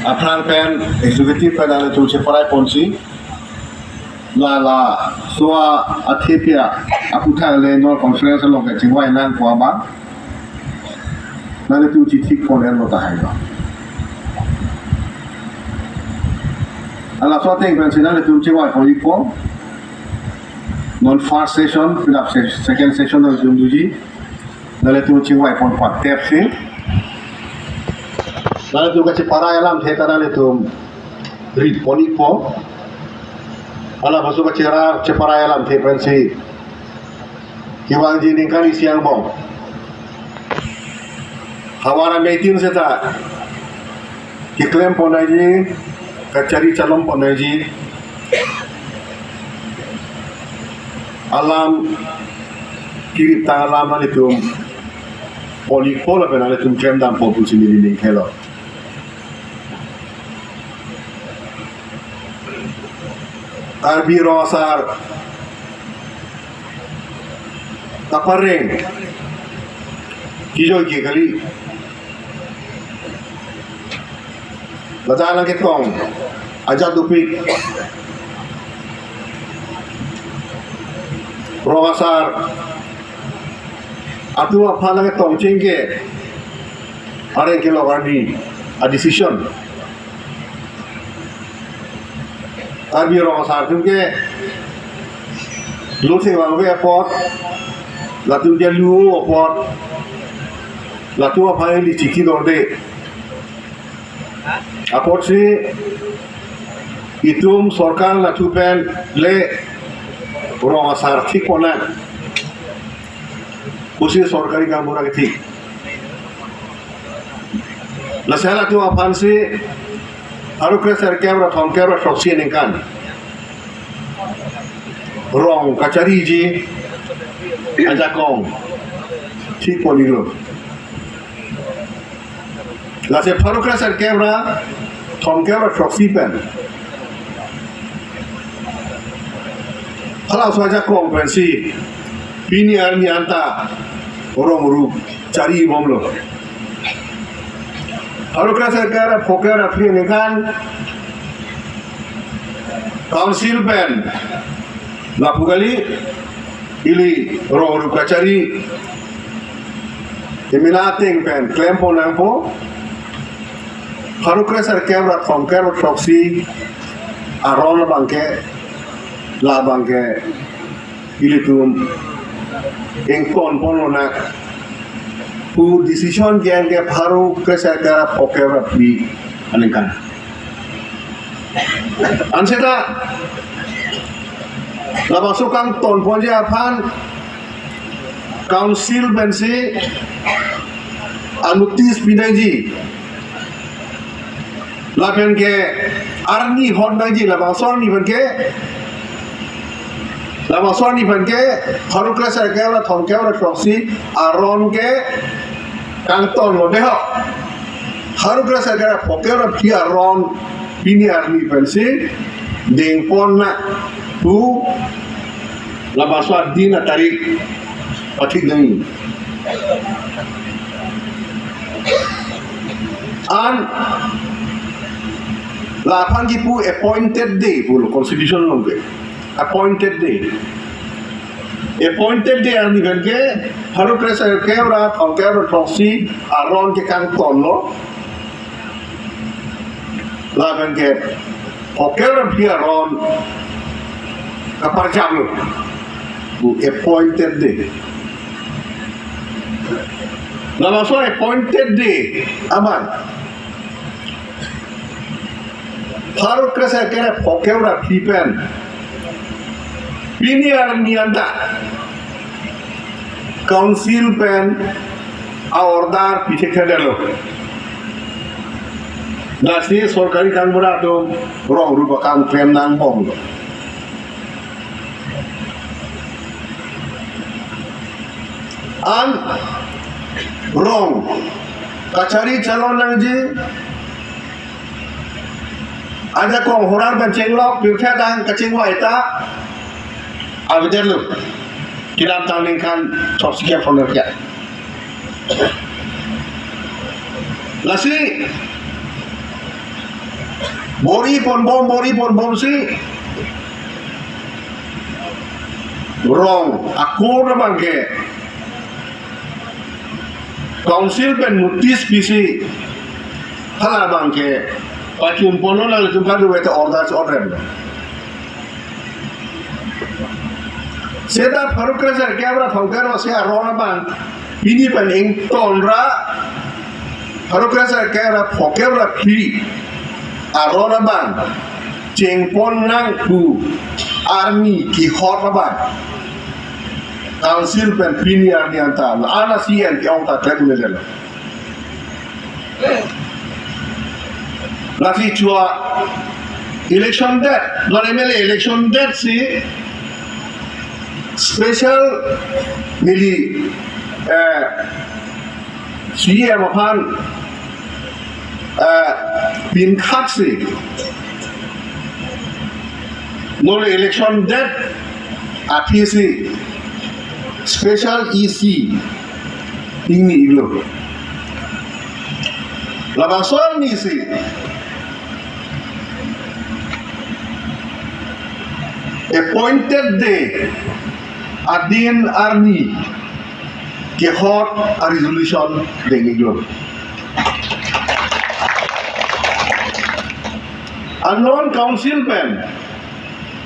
Apran pen executive pen ale tu separai ponsi la soa athepia aputha le no conference lo ke chingwai nan kwa ba nale tu chi thik pon lo ta hai ba ala so teng pen sinale tu chingwai po iko non first session pinap second session lo jum duji nale tu chingwai pon pat tep si nale tu ka para alam the nale tu read poni po ala masuk ke cara ceparai alam tepensi kiwang ji ningkari siang bong hawara meeting seta kiklem ponai ji kacari calon ponai ji alam kirip tang alam nali tum poli pola penale tum kem dam popul sini ning hello Karbi Rong-Asaar Amei kijo ki kali Ladana ke tong aja tupik Rong-Asaar atu apana ke tong cengke are ke logani a decision Karbi Rong-Asaar क्योंकि लोग से वहाँ पे अपोर्ट लातू के लूँ अपोर्ट लातू अपाये लिचिकी दौड़े अपोर्ट से इतुम सरकार लातू पेन ले Rong-Asaar ठीक होना उसी सरकारी काम बुरा के ठीक लसेला लातू अपान से Harus keser kamera thom kamera soksi ningkan rong kacari ji aja kong si polilo la se harus keser kamera thom kamera soksi pen kalau saja kong pen si pini arni anta orang rup cari bomlo Harus keser kamera fokus free ningkan council pen lapu kali ili roh kacari eminating pen claim po nampo harus keser kamera thom kamera soksi aron bangke la bangke ili tum engkon ponona pu decision gian ke baru keser kamera pokera free anengkan anseta la masukang ton ponje apan council bensi anutis pinaji la pen ke arni hondaji la masor ni pen ke haru keser kamera thom kamera soksi aron ke kanton lo deho haru keser kamera pokera free aron Pini army pensi deng pona tu labaswa dina tarik patik deng an lapan kipu appointed day pul constitution longge appointed day army benke haru keser kamera thom kamera soksi aron ke kanton lo laban ke okera pia ron kapar jam bu appointed day nama so appointed day aman harus kerja kera okera pipen piniar nianda council pen awardar piche kedelo Nasi sorkari kan murah tu rong rupa kan klaim nang bong. An rong kacari calon nang ji aja kong horar benceng lok pilkada dang kacing waita abider lu kiram tangling kan sosial foner ya Lasi Bori pon bom si wrong akor bangke council pen notice bisi hala bangke pachum pono la tumpa du wete order seda faruk rajar kebra thongkar se arona bang ini pen ing tonra faruk rajar kebra phokebra free arona bang cengpon nang ku army ki hot bang council pen premier ni anta ana cn ki onta tribunal lagi chua election date non mla election date si special mili cm han bin khaksi non election date apc special EC ini iglo labasol ni si appointed day adin army ke hot a resolution de iglo unknown council pen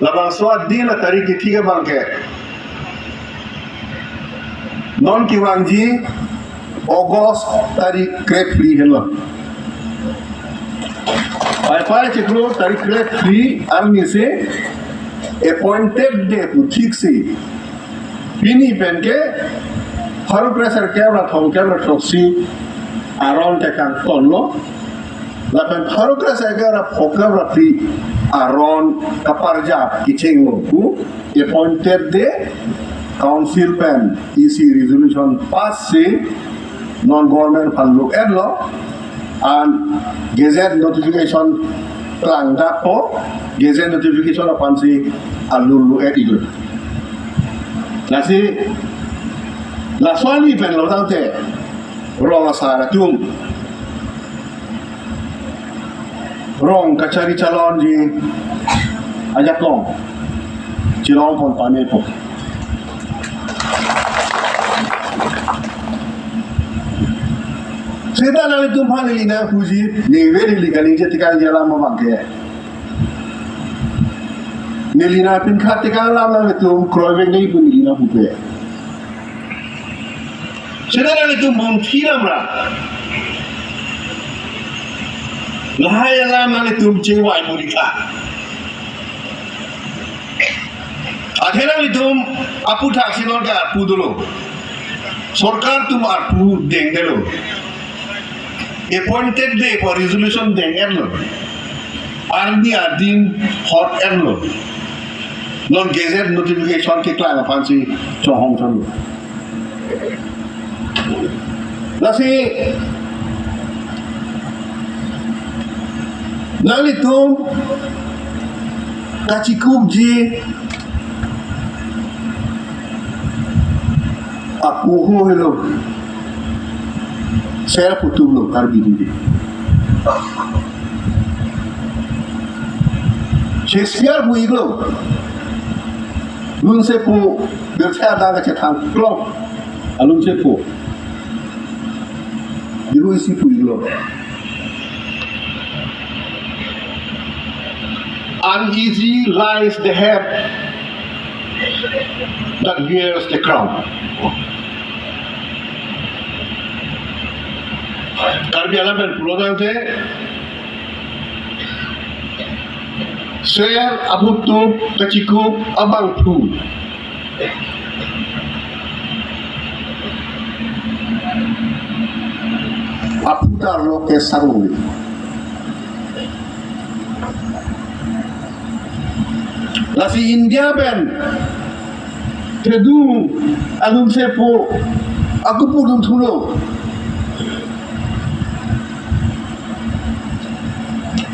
labasol din la tarikh ki bangke non kiwangji August tarik krep free hello pai cheklo tarik krep free army se appointed day to ठीक से pini penke haru pressure camera thong camera troxy around te kan tonlo la pen haru pressure camera phokabra free around kaparja kichengo ku appointed day council pen EC resolution pass se non-government fund look at law and gazette notification plan that po gazette notification upon si alulu at ilu nasi laswani pen lo tante Rong-Asaar rong kacari calon di ajak long cilong pon pamit po Seta nali tumpa nili na fuji ni veri ligaling jetika jala mamangke. Nili na pinka tika lam na tum kroiveng nili pun nili na fupe. Seta nali tum bon thiram ra. Lahai lam nali tum cewai murika. Akhirnya nali tum apu thak sinor ka apu dulu. Sorkar tum apu deng dulu. Appointed day for resolution deng erlo army adin hot erlo non gazette notification ke klang fancy chohong chon lasi nali tum kachikuk ji aku ho saya putus lo Karbi ini. Shakespeare bu iglo, lun sepu bercaya dah kecetang klong, alun sepu, biru isi bu iglo. Uneasy lies the head that wears the crown. Karbi alam dan pulau nanti, saya abu tu keciku abang tu, abu tar lo ke sarung. Lasi India ben, kedu alum sepo, aku pun tulo.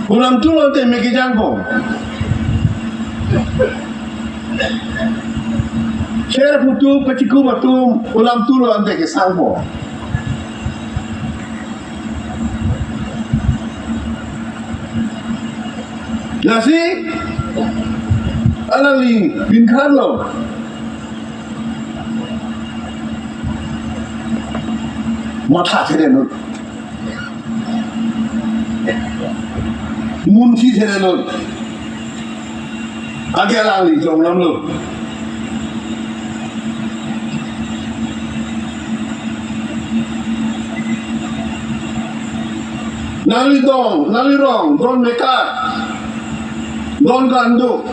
Ulam tu nanti meki jangkau. Saya putu keciku batu ulam tu nanti ke sangkau. Nasi alali binkan lo. Mata cedek lo. Munci cedek lo. Agak alali jom lam lo. Nali dong, nali rong, don nekat, don gandu,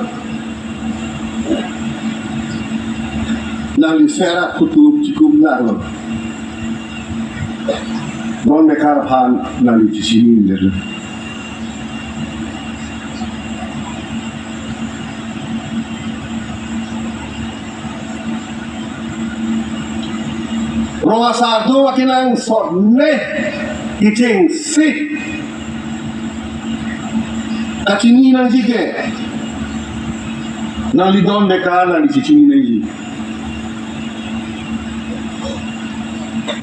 nali serak kutub cukup nalo, don nekat pan nali di sini je. Rong-Asaar tu makin ang sot ne. Iting si kacini nang jike nang lidon beka nang dicicini nang ji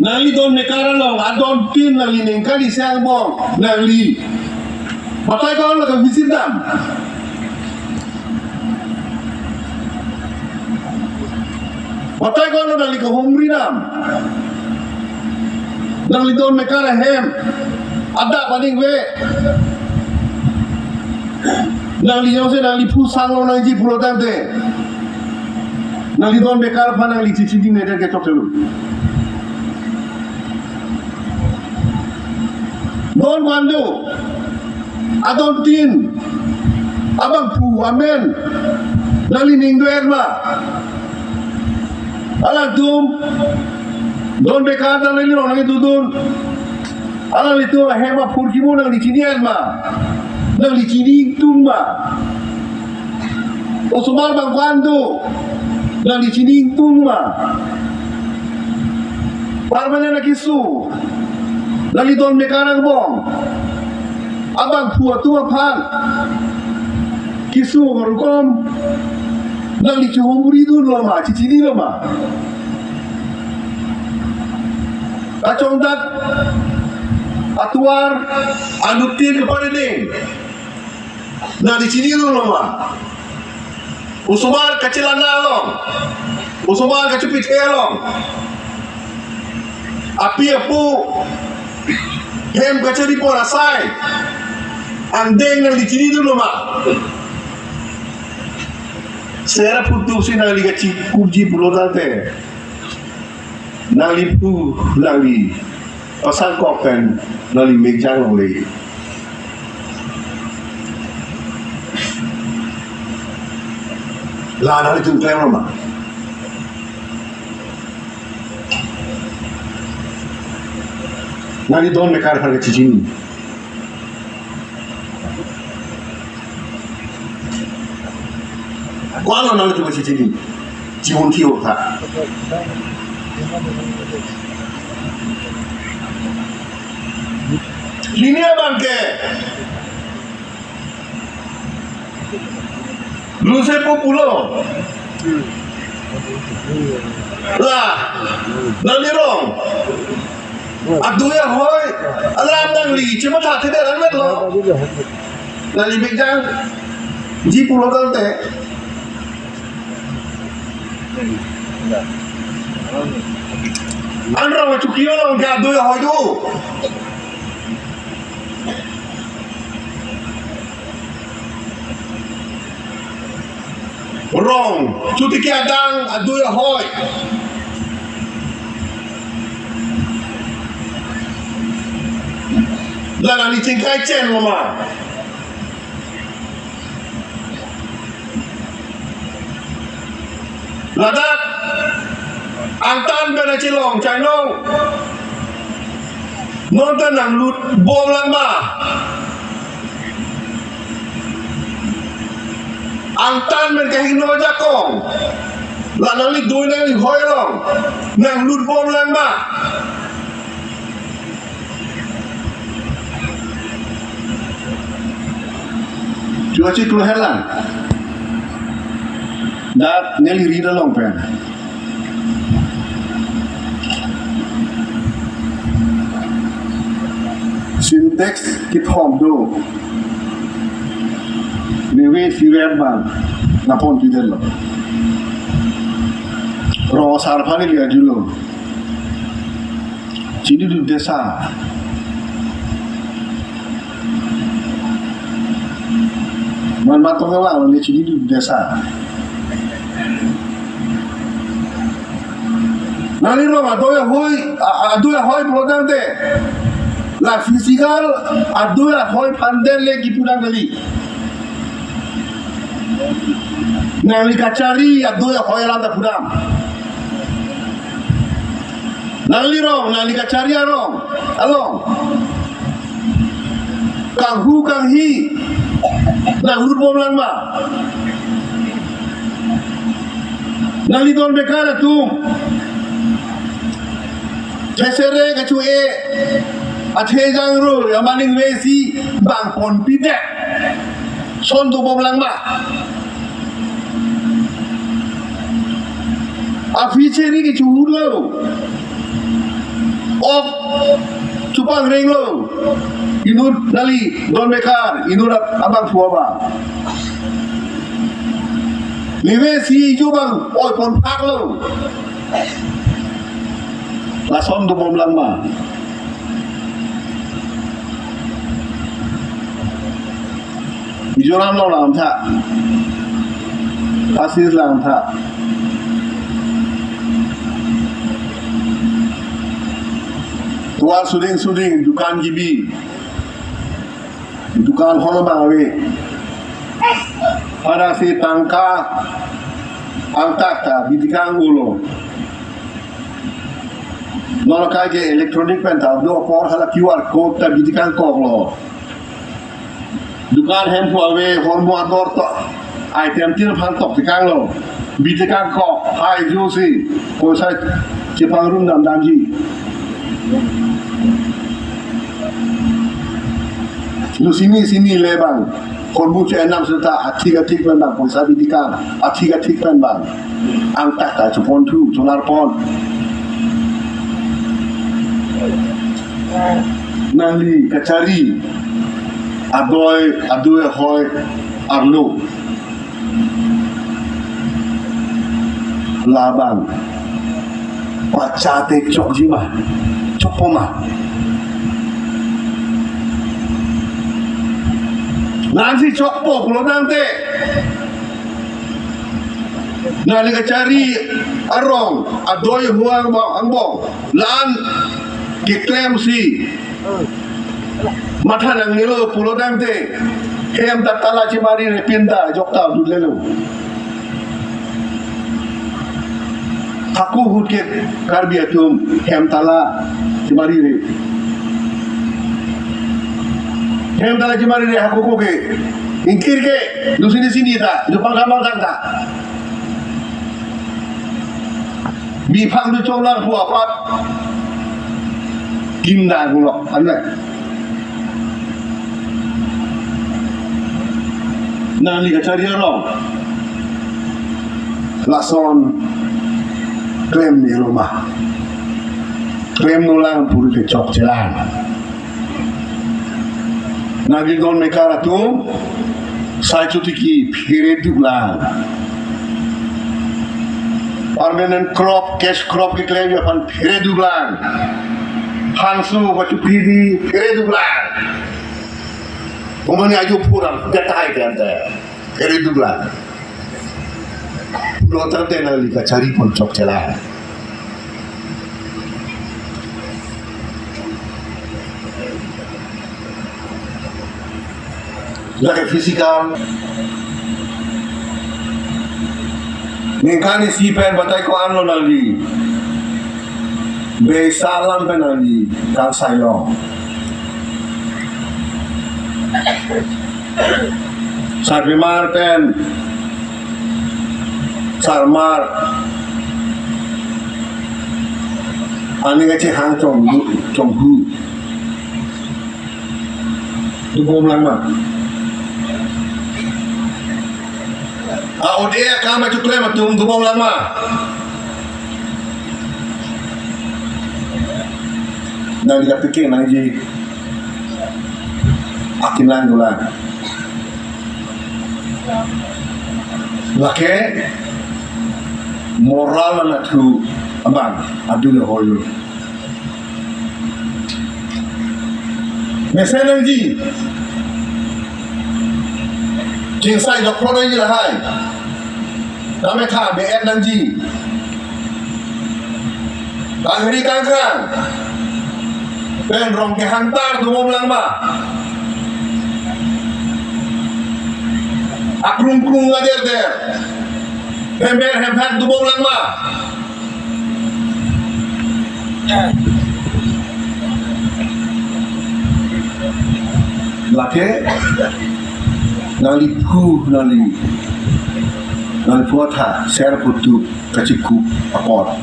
nang lidon beka long adon tin nang lining kali siang bong nang li patai kau nak visit dam patai kau nak li ke humri dam nang lidon mekara hem ada paling we nang linyong se nang lipu sanglo nang ji pulo tante nang lidon mekara pa nang li cici ding neder ke chok telu don wandu adon tin abang pu amen nang lining duer ma alang tum don bekar dan lagi orang itu dun, alang itu hema purkimu nang dicinian ma, nang dicini tung ma, osumar bang kandu, nang dicini tung ma, parmanya nak isu, lagi don bekar ang bong, abang puat tua pan, kisu berukom, nang dicuhumuri dun lama, cicini lama. Kacong dat atuar anutin kepada ding. Nah di sini dulu mah. Usumar kecilan long. Usumar kecupit long. Api apu hem keceri porasai. Andeng nang di sini dulu mah. Saya putus si nang dikacik kubji pulau tante. Nali pu nali pasal kopen nali meja oleh lah nali tu klaim mah nali don mekar harga cicing kuala nali tu cicing cium kiu tak Linia bangke Luce populo lah nalirong aduh ya hoy alam dang li cuma tak tidak amat lo nali bijang ji pulo tante Andra macam kira orang dia aduh ya hoy tu Rong, cuti kiadang aduh ya hoy. Lana ni cingkai cen lama. Ladat, angtan bena cilong, cainong. Nonton nang lut bom lama. Angtan men kahino jakong lana li doi nang li hoylong nang lut bom lang ma cuaca tu helan dat neli rida long pen syntax kit hom do we siwet bang napon pidel lo Rong-Asaar Amei liya julo Cini du desa man matong lang ni cini du desa nali ro adoya hoy program de la physical adoya hoy pandel le gipudang gali nali kacari adoya hoy la da pudam nali kacari arong along kang hi na hurut bom lang ma nali don bekara tum Tesere kacue athejang ro yamaning wesi bang pon pide son tu bom lang ma afiche ni ki chuhur lo op cupang ring lo inur nali don bekar inur abang fuaba liwesi jubang oi pon pak lo la son du bom lang ma Mizoram lo lam tha Pasir lam tha Tuan suding dukan gibi dukan hono bawe pada si tangka angkata bidikang ulo Nol kaje elektronik penta do por hala QR code ta bidikang koklo dukan hem awe hormo ador to item tin phan tok tikang lo bidikang kok hai jusi ko sai chepang rum dam damji lu sini lebang kon bu che nam serta atik pen bang poisa bidikang atik pen bang angkat ta chupon tu solar pon nali kacari adoy hoy arlo labang pacate chok jima chopoma nanti chok po kulo nante nali kacari arong adoy huang bang angbong lan kiklem si mata nang nilo pulo dang te kem tatala cimari repinda jokta dudlelo aku hutke karbi atum kem tala cimari re aku ko ke ingkir ke du sini ta du pangkamang ta bi phang du chonglar pu apat Kinda gulok ane nali kacari arong lason klaim ni rumah klaim nulang puri kecok jalan nagi don mekara tu sai cutiki phire duglang permanent crop cash crop ki klaim ya pan phire duglang Hansu batu pidi kere dublan. Pemani aju purang detai kan dah kere dublan. Lotan tena lika cari pun cok celah. Lagi fisikal. Ningkani si pen batai ko anlo nali. Be salam penali kang sayo Sarmar pen Sarmar ani ngaci hang chong hu du bom lang ma odea kama chukle ma tum du bom lang ma nang dia fikir nang ji akin lang dolan laki moral na tu abang adu le hoyo mesenang ji jing sai dok pro ni la hai kami tha be et nang ji Hari kangkang Ben rong ke hantar tu lang ba Akrung-krung ngader der Hember hempat tu lang ba Lake Nali puata Ser putu kaciku apor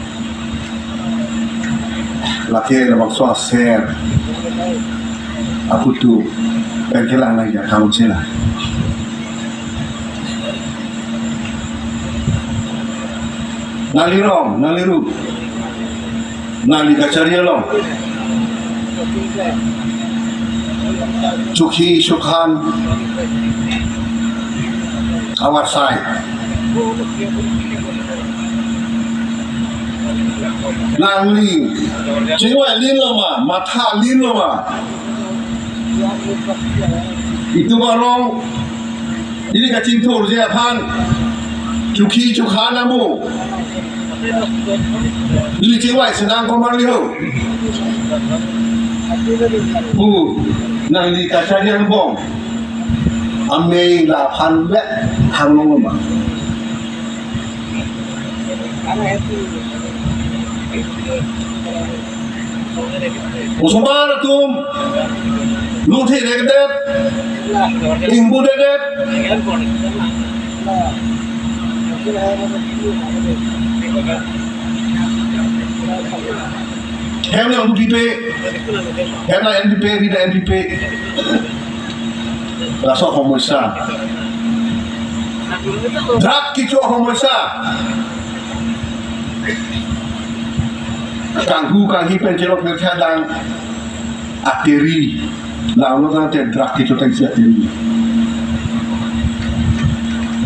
Laki nak soal share, aku tu perkelang lagi kamu cila. Nali rong, nali ru, nali kacaria long, cuki sukhan, awar sai. Nang lin, cewek lin lama, mata lin lama. Itu baru ini kacing tur je pan, cuki cukhan namu. Ini cewek senang komar liu. Nang li kacaria bong, amei la pan be hang lama. Usman tum luthi dedet imbu dedet hem yang NPP hem na NPP tidak NPP rasa homosa drak kicu homosa Kanggu kanghi pencerok bercadang ateri, lalu nanti drak itu tensi ateri.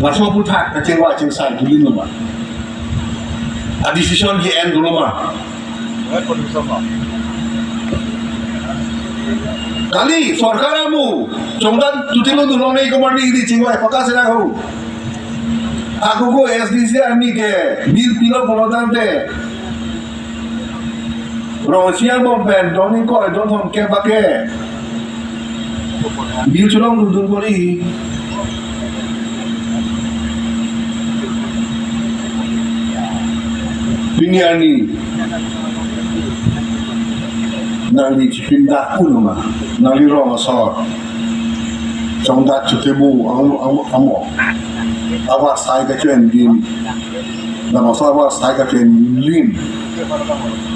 Langsung putar kecewa cengsan dulu nama. Decision di end dulu mah. Kali sorkaramu, congdan tutilo dulu nih kemana di cengwa, apakah sedang aku? Aku ko SDC ani ke, bil pilo polodante. Rusia bomben, doni ko, don hom ke bake. Bil culong duduk boli. Biniani. Nali pindah pun mah, Karbi Rong-Asaar. Congdat cutebu, amo. Awas saya kecuen din. Nama saya awas saya kecuen lin.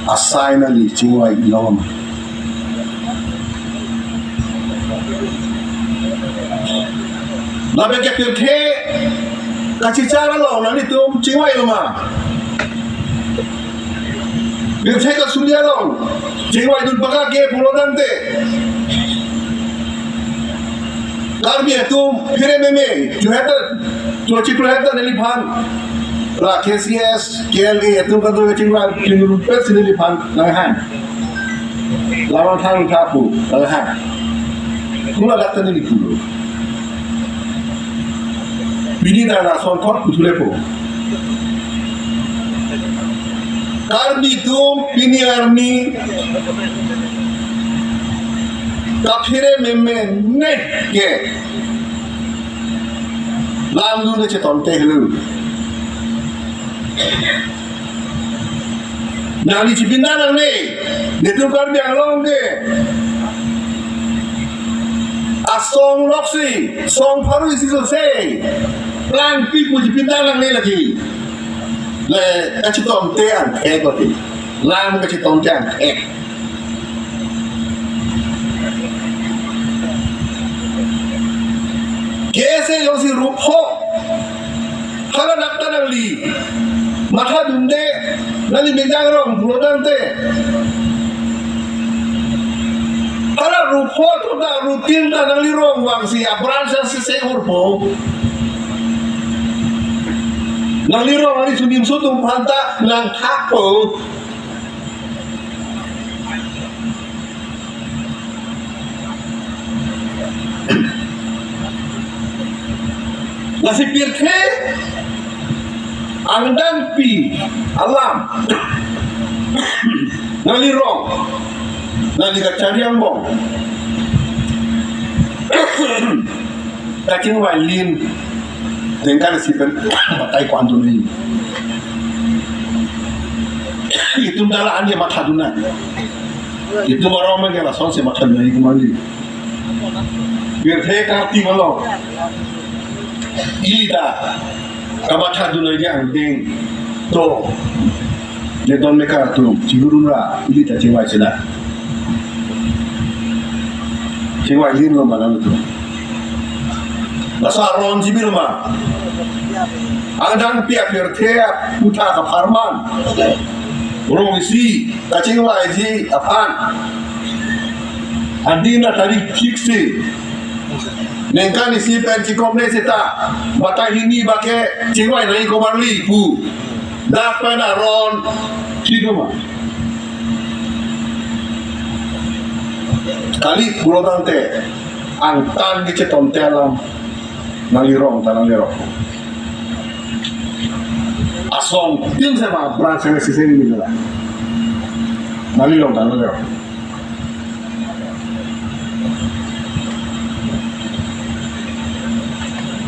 Asai nali cingwai ilom. Labe ke pilke kacicara lo nali tu cingwai loma. Pilke ka sulia lo cingwai tu baka ke pulodante. Karbi tu fire meme juhata tu hata nali bhan. Lah KCS, KLA itu kan tu cingwai kini pes nali bhan langan. Lawan thang tapu langan. Kula kata nali kulo. Bini dah son thot kutulepo. Karbi tu pini army kafire meme net ke lalu ne ceton tehlu nali cipinda nang ne netu Karbi along de asong loksi song paru isi selesai plan piku cipinda nang ne lagi le kaciton tean koti lam kaciton tean Kese yang si rupo, kalau nak tanang li, maka dunde, nanti bejang rong, bulan te. Kalau rupo tu dah rutin tanang li rong, wang si abran si sehur po, nang lirong ani sunim sutung panta nang tapo nasi pirke ang dampi alam nang lirong nang dikacariang bong kacing walin dengan si batai kuantu ni itu dalam dia mata dunia itu orang yang langsung si mata dunia kembali biar saya karti malu ida kamata dunia yang ding to dia don mereka tu cigurunra ida cewek cina cewek ini lo mana tu Asaar Ron Jibir ma, andang pihak tertiap putar keparman, orang isi kacing wajib apaan, andina tadi fiksi, nengkan isi pencikom neseta, batai ini pakai cewek naik komarli pu, dah pernah Ron Jibir ma, kali pulau tante, angtan dicetom telam. Nalirong tanang lirong asong tim sama brand sama sisi ini lah nalirong tanang lirong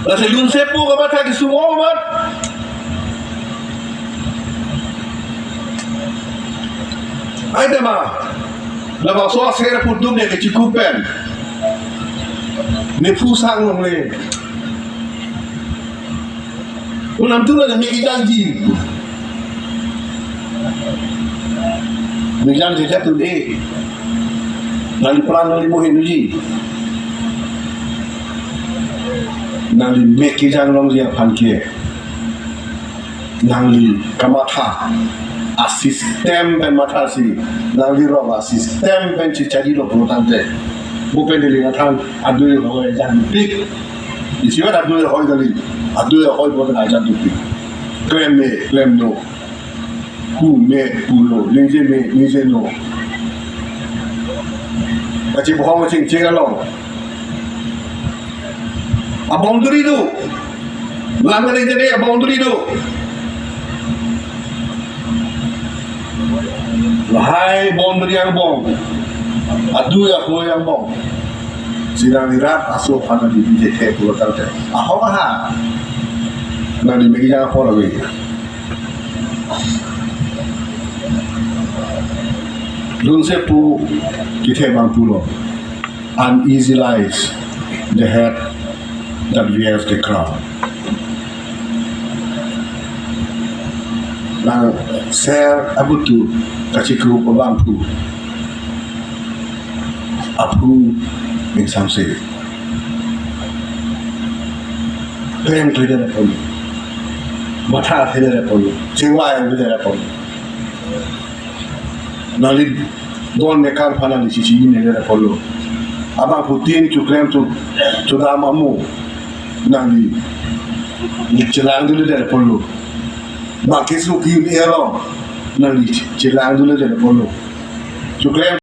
nasi lun sepu kepada di semua umat ada mah lepas soal segera pudum dia kecukupan ni pusang noleh Unam tu lah megi janji. Megi janji tu deh. Nali peran nali mohin uji. Nali megi janji long dia panke. Nali kamata asisten pen mata si. Nali roh asisten pen cicari lo pelutante. Bukan dilingatkan aduh hoy janji. Di sini ada aduh hoy kali. Aduh hoy bukan aja tu. Klem no. Ku me pulo, linje no. Macam bohong macam long. Abang duri tu. Lama ni jadi abang duri tu. Lahai bong duri yang bong. Aduh ya hoy yang bong. Sidang nirat asuh pada di BJT pulau tante. Ahoh ha. Nanti bagi jangan apa lagi. Don't say pu kita bang pulau. Uneasy lies the head that wears the crown. Nang share abu tu kasih kerup bang pu. Abu insan sih. Klaim kerja pun. Mata kerja pun. Jiwa yang kerja pun. Nali don nekar panas di sisi ini kerja pun. Abang putin tu klaim tu dah mamu. Nali celang dulu kerja pun. Bangkit suki ni elok. Nali celang dulu kerja pun. Tu klaim